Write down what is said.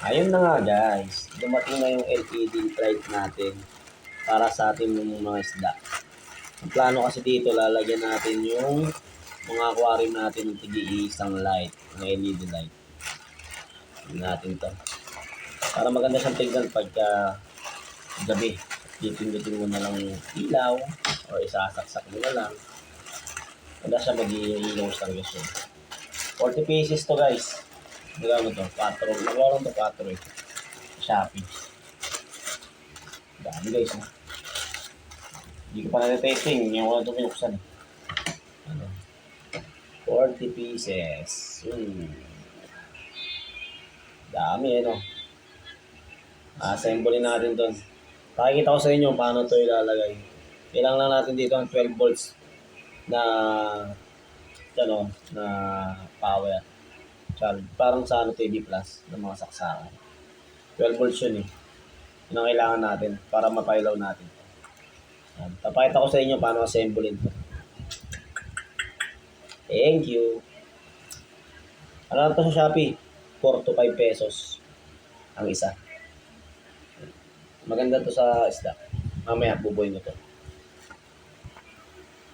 Ayun na nga guys, dumating na yung LED light natin para sa ating mga isda. Ang plano kasi dito, lalagyan natin yung mga aquarium natin ng tigi-isang light, ng LED light. Tignan natin to. Para maganda siyang tignan pagka gabi. Dipindutin mo na lang yung ilaw o isasaksak mo na lang. Wala siya mag-iilaw sa gusto. 40 pieces to guys. Magkano to? 4. Magawa lang to 4 eh. Shopee. Dami guys ha. Hindi ko pa na-testing. Hindi ko na ito pinuksan eh. Ano? 40 pieces. Dami eh no. Assemble natin to. Pakikita ko sa inyo paano to ilalagay. Kailangan lang natin dito ang 12 volts na na power charge. Parang sa TV Plus ng mga saksakan. 12 volts yun eh. Yun ang kailangan natin para mapailaw natin. Papakita ko sa inyo paano assemble ito. Thank you. Ano lang to sa Shopee? 4 to 5 pesos ang isa. Maganda to sa isda. Mamaya bubuhay mo to.